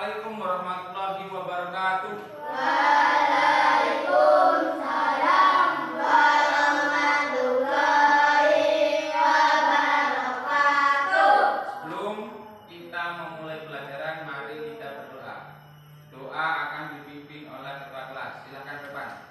Assalamualaikum warahmatullahi wabarakatuh. Waalaikumsalam warahmatullahi wabarakatuh. Sebelum kita memulai pelajaran, mari kita berdoa. Doa akan dipimpin oleh ketua kelas. Silakan depan.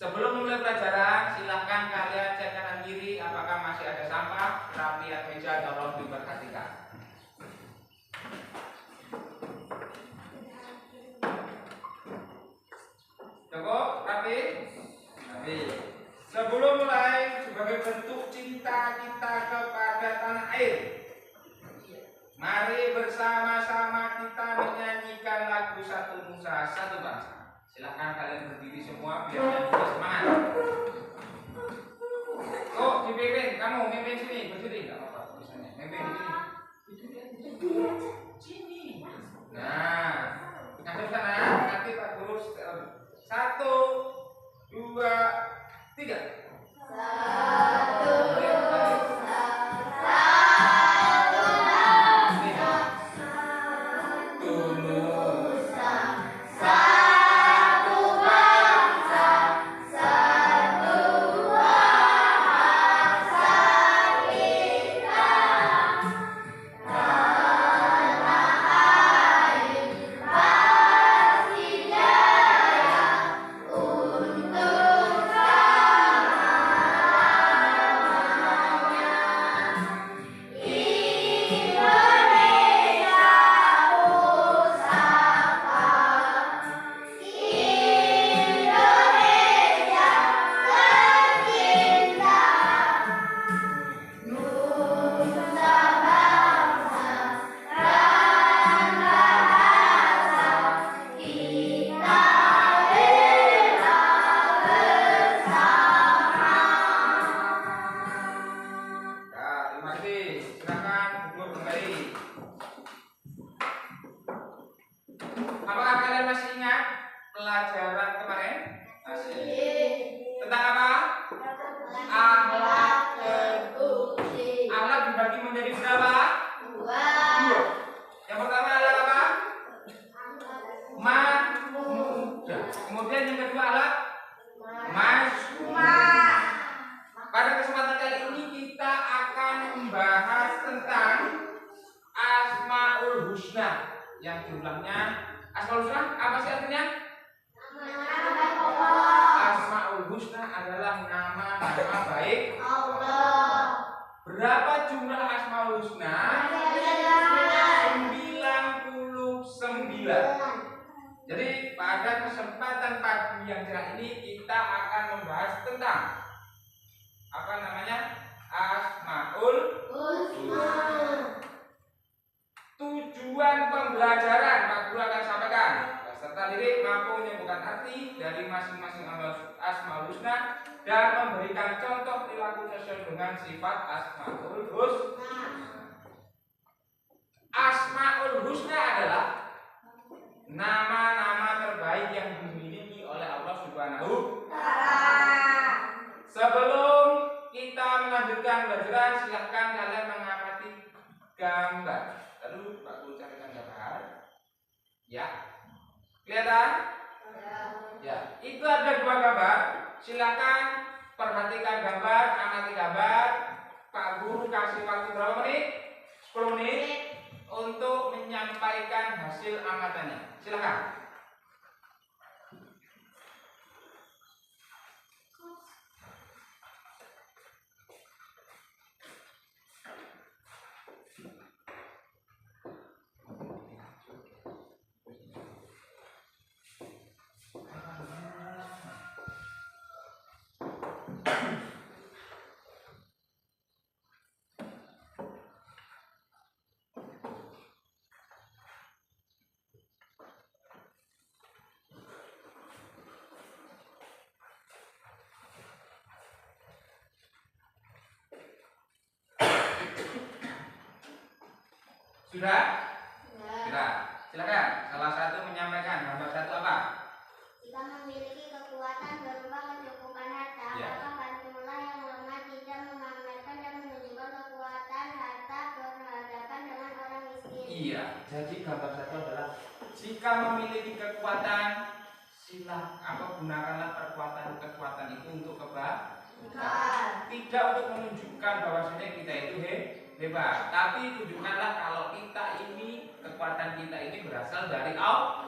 Sebelum mulai pelajaran, silahkan kalian cek kanan kiri apakah masih ada sampah, rapian meja tolong diperhatikan. Cukup, rapi? Rapi. Sebelum mulai, sebagai bentuk cinta kita kepada tanah air, mari bersama-sama kita menyanyikan lagu Satu Nusa Satu Bangsa. Silahkan kalian berdiri semua biar nyanyi semangat. Oh, dipimpin, kamu mimpin sini, berdiri enggak apa-apa misalnya. Mimpin di sini. Nah, ngadep sana, nanti Pak Guru 1, 2, 3. Apakah kalian masih ingat pelajaran kemarin? Masih. Tentang apa? Akhlak terpuji. Akhlak dibagi menjadi berapa? 2. Yang pertama adalah apa? Muda. Kemudian yang kedua adalah masmumah. Pada kesempatan kali ini kita akan membahas tentang Asmaul Husna yang jumlahnya Asmaul Husna apa sih artinya? Asmaul Husna adalah nama-nama baik Allah. Berapa jumlah Asmaul Husna? 99. Jadi pada kesempatan pagi yang cerah ini kita akan membahas tentang apa namanya? Asmaul Husna. Tujuan pembelajaran Pak Guru akan sampaikan. Peserta didik mampu menyebutkan arti dari masing-masing Asmaul Husna dan memberikan contoh perilaku sesuai dengan sifat Asmaul Husna. Asmaul Husna adalah nama-nama terbaik yang dimiliki oleh Allah Subhanahu wa Ta'ala. Sebelum kita melanjutkan pelajaran, silahkan kalian mengamati gambar. Lalu Pak Guru carikan gambar. Ya. Kelihatan? Ya. Itu ada 2 gambar. Silakan perhatikan gambar, amati gambar. Pak Guru kasih waktu berapa menit? 10 menit untuk menyampaikan hasil amatannya. Silakan. Sudah? Sudah. Silakan. Salah satu menyampaikan. Nomor satu apa? Jika memiliki kekuatan berupa kecukupan harta, Ya. maka bantulah yang lemah tidak memamerkan dan menunjukkan kekuatan harta berhadapan dengan orang miskin. Iya. Jadi gambar satu adalah jika memiliki kekuatan, gunakanlah kekuatan itu untuk kebaikan. Tidak untuk menunjukkan bahwasanya kita itu hebat, tapi tunjukkanlah kalau kekuatan kita ini berasal dari Allah.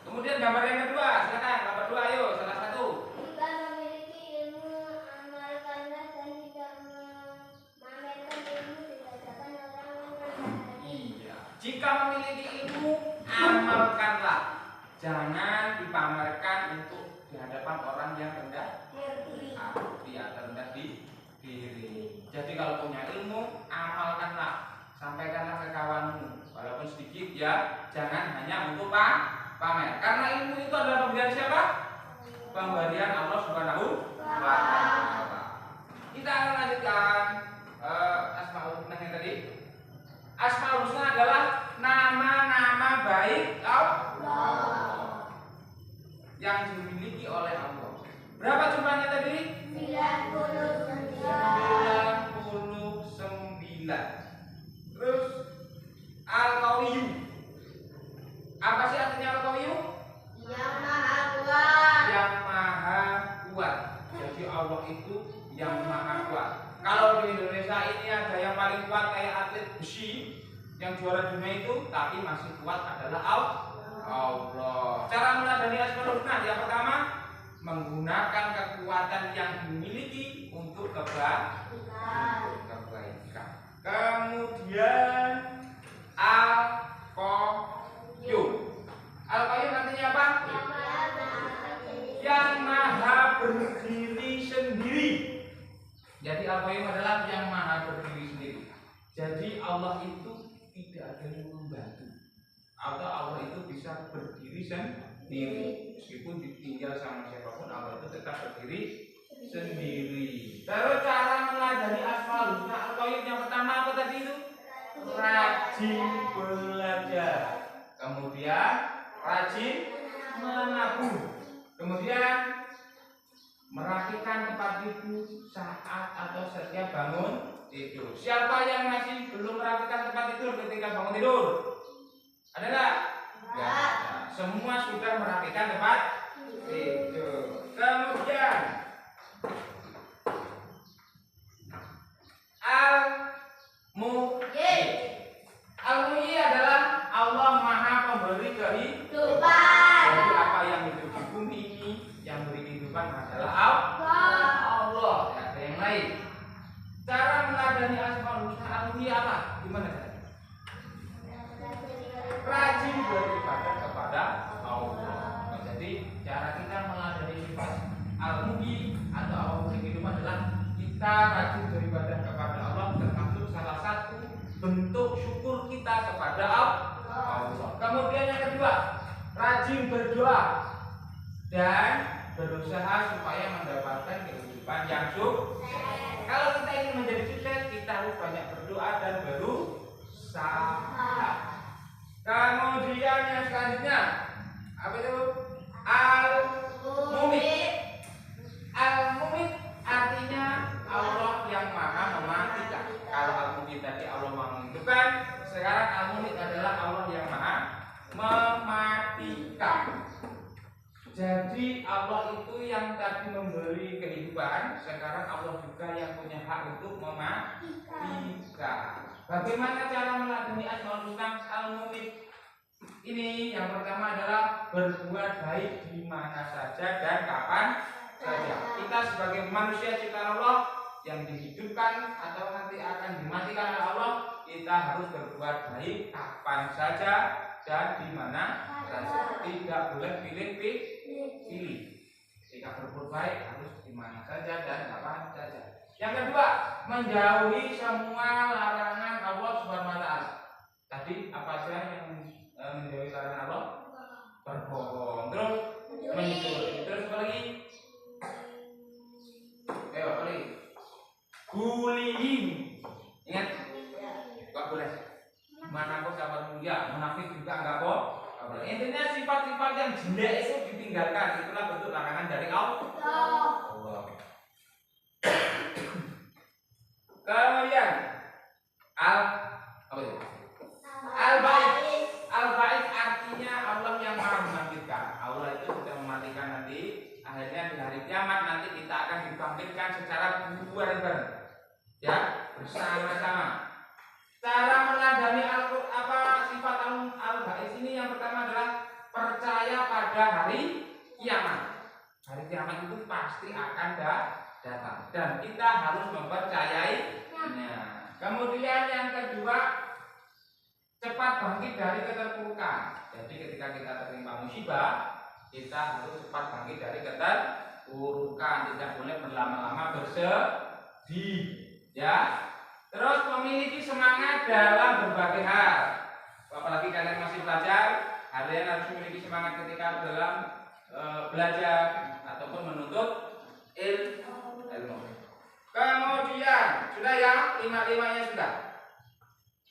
Kemudian gambar yang kedua, silakan gambar dua, ayo salah satu. Jika memiliki ilmu, amalkanlah dan tidak memamerkan ilmu di hadapan orang yang rendah hati. Iya. Jika memiliki ilmu, amalkanlah. Jangan dipamerkan untuk di hadapan orang yang rendah hati atau rendah diri. Jadi kalau punya ilmu, amalkanlah. Sampaikanlah ke kawanmu, walaupun sedikit ya. Jangan hanya untuk pamer. Karena ilmu itu adalah pemberian siapa? Pemberian Allah Subhanahu wa Ta'ala. Kita akan lanjutkan Asmaul Husna yang tadi. Asmaul Husna adalah nama-nama baik Allah yang dimiliki oleh Allah. Berapa jumlahnya tadi? 99. Terus Al-Qawiyyu. Apa sih artinya Al-Qawiyyu? Yang maha kuat. Yang maha kuat. Jadi Allah itu yang maha kuat. Kalau di Indonesia ini ada yang paling kuat kayak atlet besi yang juara dunia itu, tapi masih kuat adalah Allah. Cara meladani Asmaul Husna yang pertama, menggunakan kekuatan yang dimiliki untuk kebaikan. Kemudian Al-Qayyum. Al-Qayyum artinya apa? Yang maha berdiri sendiri. Jadi Al-Qayyum adalah yang maha berdiri sendiri. Jadi Allah itu tidak ada yang membantu, atau Allah itu bisa berdiri sendiri. Meskipun ditinggal sama siapapun, Allah itu tetap berdiri sendiri. Terus cara meladani Asmaul Husna Al-Qayyum yang pertama apa tadi itu? Rajin belajar. Kemudian rajin menabung. Kemudian merapikan tempat tidur saat atau setiap bangun tidur. Siapa yang masih belum merapikan tempat tidur ketika bangun tidur? Ada nggak? Nggak. Semua sudah merapikan tempat tidur. Kemudian Al-Muhyi. Al-Muhyi adalah Allah Maha Pemberi kehidupan. Jadi apa yang hidup di bumi ini, yang beri kehidupan adalah Allah. Tidak ada yang lain. Cara meladani Asmaul Husna Al-Muhyi apa? Gimana caranya? Rajin beribadah kepada Allah. Jadi cara kita meladani sifat Al-Muhyi atau Allah beri kehidupan adalah kita rajin beribadah kepada Allah, termasuk salah satu bentuk syukur kita kepada Allah. Kemudian yang kedua, rajin berdoa dan berusaha supaya mendapatkan kehidupan yang sukses. Kalau kita ingin menjadi sukses, kita harus banyak berdoa dan berusaha. Kemudian yang selanjutnya, apa itu? Al-Mumit. Al-Mumit artinya Allah yang maha mematikan. Kalau Al-Mumit tadi Allah maha menghidupkan, sekarang Al-Mumit adalah Allah yang maha mematikan. Jadi Allah itu yang tadi memberi kehidupan, sekarang Allah juga yang punya hak untuk mematikan. Bagaimana cara meladeni Asmaul Husna Al-Mumin? Ini yang pertama adalah berbuat baik di mana saja dan kapan saja. Kita sebagai manusia ciptaan Allah yang dihidupkan atau nanti akan dimatikan oleh Allah, kita harus berbuat baik kapan saja dan di mana saja. Tidak boleh pilih. Jika berbuat baik harus di mana saja dan kapan saja. Yang kedua, menjauhi semua larangan Allah Subhanahu wa taala. Tadi apa saja yang menjauhi larangan Allah? Berbohong, terus mencuri, terus apa lagi? Apa lagi? Bullying. Ingat? Enggak boleh. Mana kok sahabat mulia, munafik juga enggak kok. Intinya sifat-sifat yang jelek itu ditinggalkan. Itulah bentuk larangan dari Allah. Kemudian Al-Ba'id artinya Allah yang maha membangkitkan. Allah itu sudah mematikan nanti. Akhirnya di hari kiamat nanti kita akan dibangkitkan secara bareng-bareng. Ya, bersama-sama. Cara meladani sifat Al-Ba'id ini yang pertama adalah percaya pada hari kiamat. Hari kiamat itu pasti akan datang dan kita harus mempercayainya. Kemudian yang kedua, cepat bangkit dari keterpurukan. Jadi ketika kita tertimpa musibah, kita harus cepat bangkit dari keterpurukan. Tidak boleh berlama-lama bersedih, ya. Terus memiliki semangat dalam berbagai hal. Apalagi kalian masih belajar, kalian harus memiliki semangat ketika dalam belajar ataupun menuntut ilmu. Kemudian sudah ya, 5-5-nya sudah.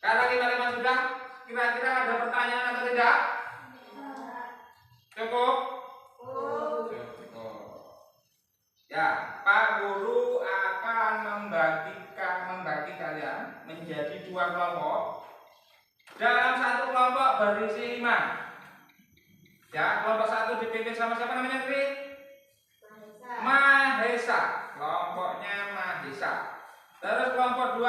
Karena 5-5 sudah, kira-kira ada pertanyaan atau tidak? Cukup? Cukup. Ya, Pak Guru akan membagi kalian menjadi 2 kelompok. Dalam satu kelompok berisi 5. Ya, kelompok 1 dipimpin sama siapa namanya, Tri? Mahesa. Kelompoknya Mahesa. Terus kelompok 2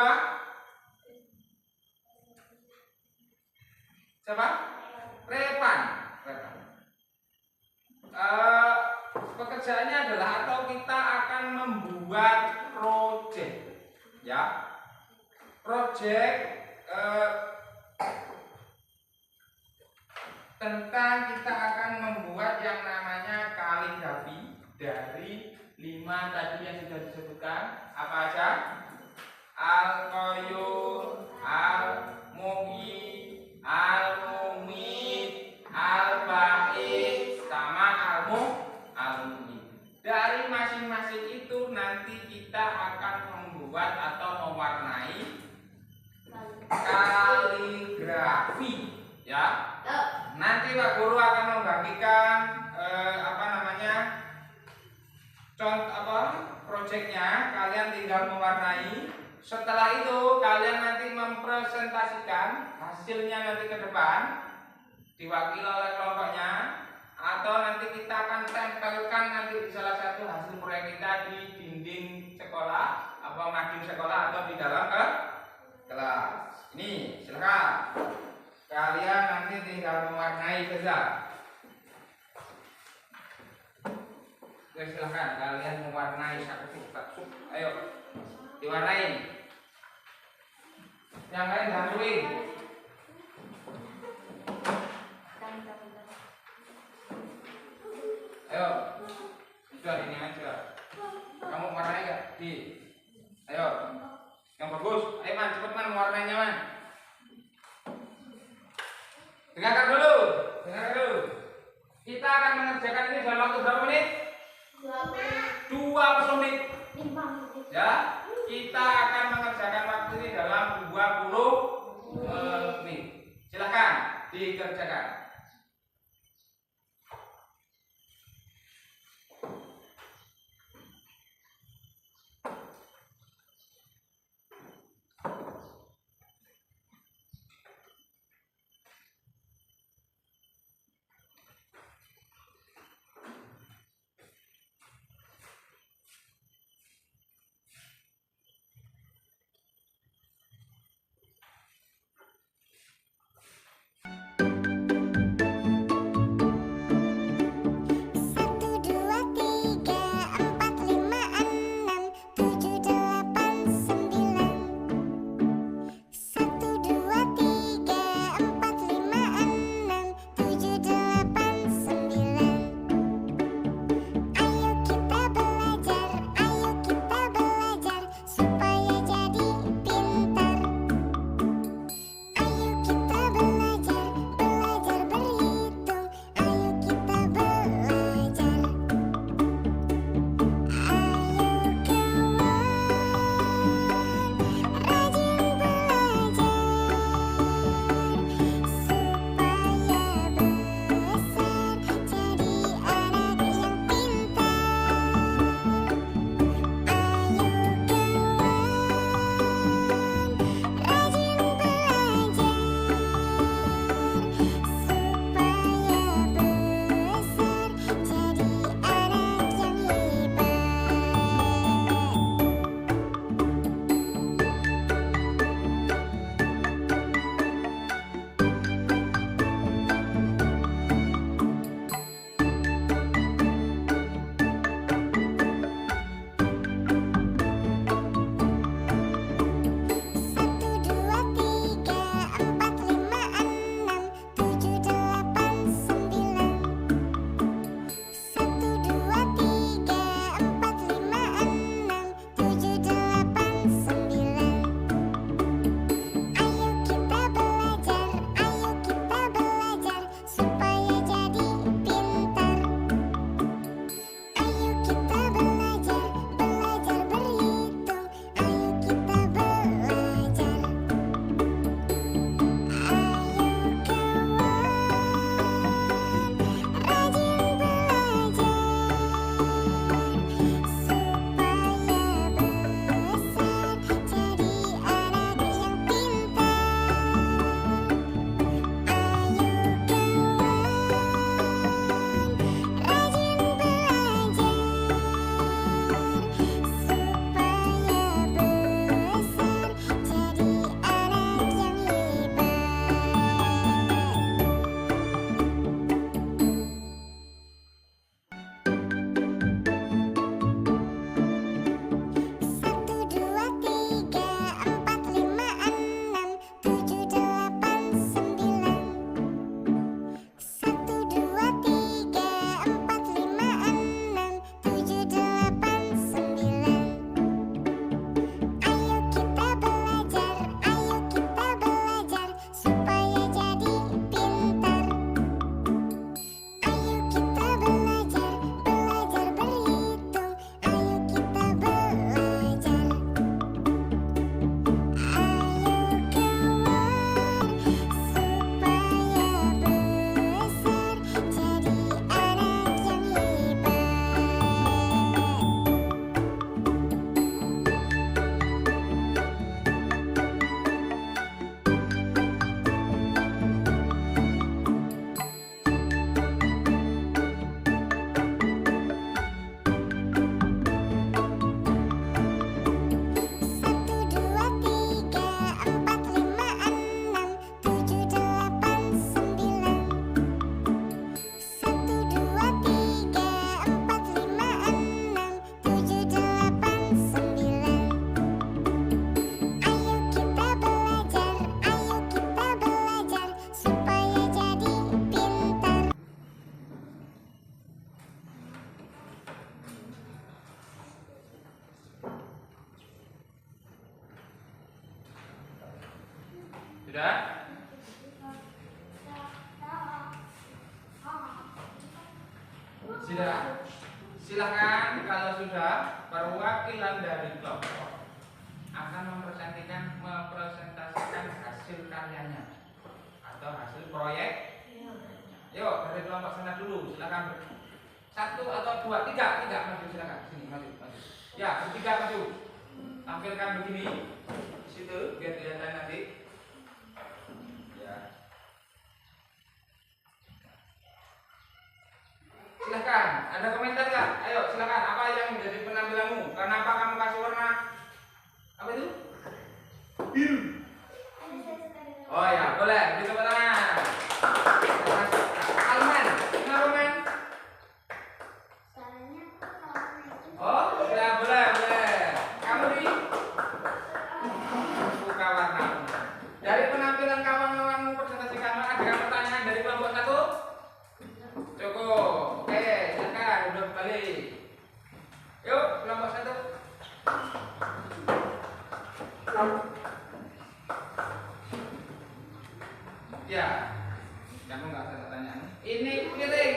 siapa? Repan. Pekerjaannya adalah atau kita akan membuat project, ya. Project tentang kita akan membuat yang namanya kaligrafi dari 5 tadi yang sudah disebutkan. Apa aja? Al-Qayyum, Al-Muhyi, Al-Mumit, Al-Ba'id, sama Al-Muhyi. Dari masing-masing itu nanti kita akan membuat atau mewarnai kaligrafi, ya. Nanti Pak Guru akan membagikan proyeknya, kalian tinggal mewarnai. Setelah itu kalian nanti mempresentasikan hasilnya nanti ke depan, diwakili oleh kelompoknya, atau nanti kita akan tempelkan nanti di salah satu hasil proyek kita di dinding sekolah, mading sekolah atau di dalam kelas. Ini silakan. Kalian nanti tinggal mewarnai saja. Oke, silahkan kalian mewarnai satu. Ayo, diwarnai. Yang lain bantuin. Ayo, sudah ini aja. Kamu warnai gak? Ayo, yang bagus. Ayo Man, cepet Man, warnainya Man. Dengarkan dulu. Kita akan mengerjakan ini dalam waktu berapa menit? 20 menit. Ya, kita akan mengerjakan waktu ini dalam 20 menit. Silakan dikerjakan. Silakan kalau sudah perwakilan dari kelompok akan mempresentasikan hasil karyanya atau hasil proyek. Yuk dari kelompok sana dulu, silakan. 1 atau 2, 3 maju, silakan sini maju. Ya, bertiga maju. Tampilkan begini di situ biar kelihatan nanti. Ya. Silahkan, ada komentar nggak? Ayo silahkan, apa yang menjadi penampilanmu? Kenapa kamu kasih warna apa itu? Biru. Oh ya, boleh, beri tepuk tangan. Alman, kenapa men? Oh, ya boleh. Kamu di suka warna. Dari penampilan kawan-kawanmu presentasikan, ada pertanyaan dari kelompok 1? Cukup. Oke, silakan duduk kembali. Yuk, kelompok 1. Ya, kamu nggak usah pertanyaan. Ini miring.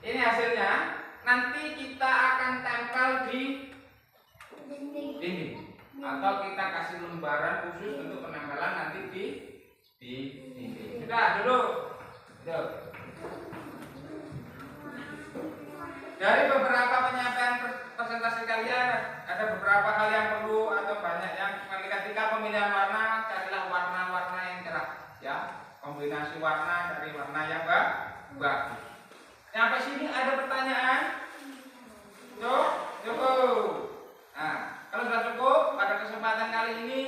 Ini hasilnya. Nanti kita akan tempel di dinding. Atau kita kasih lembaran khusus untuk penempelan nanti di dinding. Sudah, duduk. Dari beberapa penyampaian presentasi kalian ada beberapa hal yang perlu atau banyak yang ketika pemilihan warna, carilah warna-warna yang cerah ya, kombinasi warna dari warna yang bagus. Sampai sini ada pertanyaan? Cukup. Nah, kalau sudah cukup, pada kesempatan kali ini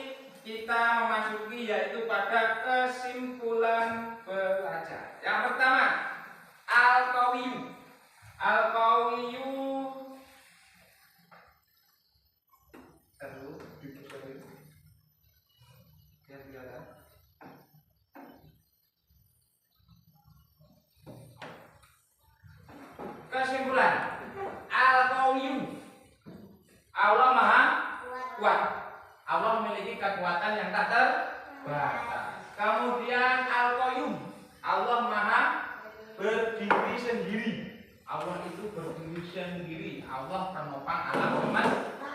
kita memasuki yaitu pada kesimpulan belajar. Yang pertama, Al-Qawiyu. Kesimpulan, Al-Qawiyu, Allah Maha Kuat. Allah memiliki kekuatan yang tak terbatas. Kemudian Al-Qayyum, Allah Maha berdiri sendiri. Allah itu berdiri sendiri. Allah penopang alam semesta.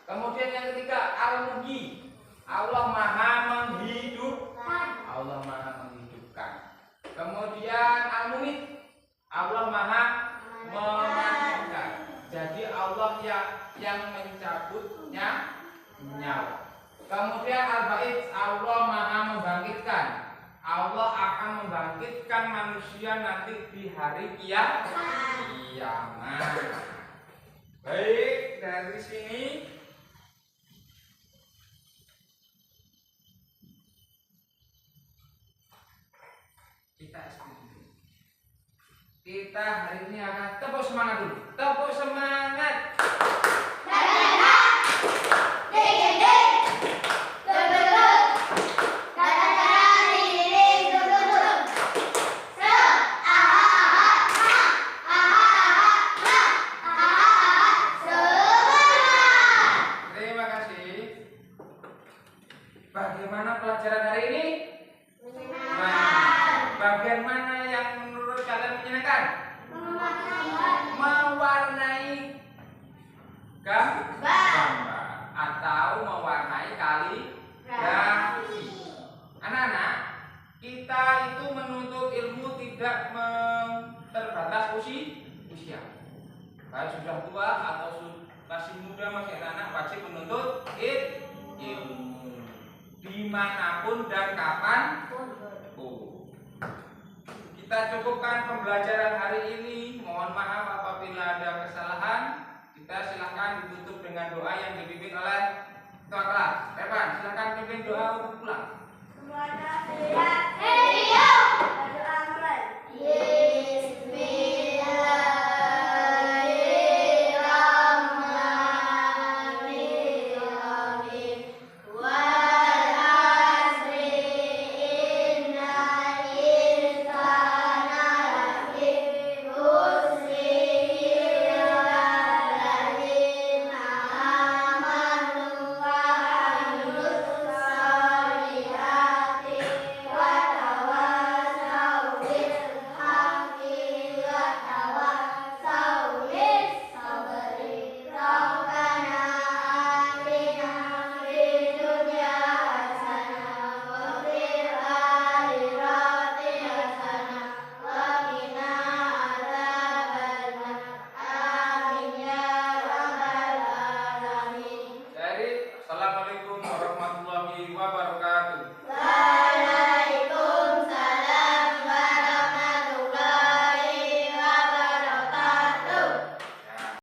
Kemudian yang ketiga Al-Muhyi, Allah Maha menghidupkan. Allah Maha menghidupkan. Kemudian Al-Mumit, Allah Maha mematikan. Jadi Allah yang mencabutnya nyawa. Kemudian Al-Ba'id, Allah Maha membangkitkan. Allah akan membangkitkan manusia nanti di hari kiamat. Baik, dari sini kita hari ini akan tepuk semangat dulu. Tepuk semangat. Bagaimana pelajaran hari ini? Bagian mana yang menurut kalian menyenangkan? Mewarnai gambar atau mewarnai kaligrafi. Anak-anak, kita itu menuntut ilmu tidak terbatas usia. Baik sudah tua atau masih muda, masih anak-anak, wajib menuntut ilmu dimanapun dan kapan. Kita cukupkan pembelajaran hari ini. Mohon maaf apabila ada kesalahan. Kita silakan ditutup dengan doa yang dipimpin oleh ketua kelas. Evan, silakan pimpin doa untuk pulang.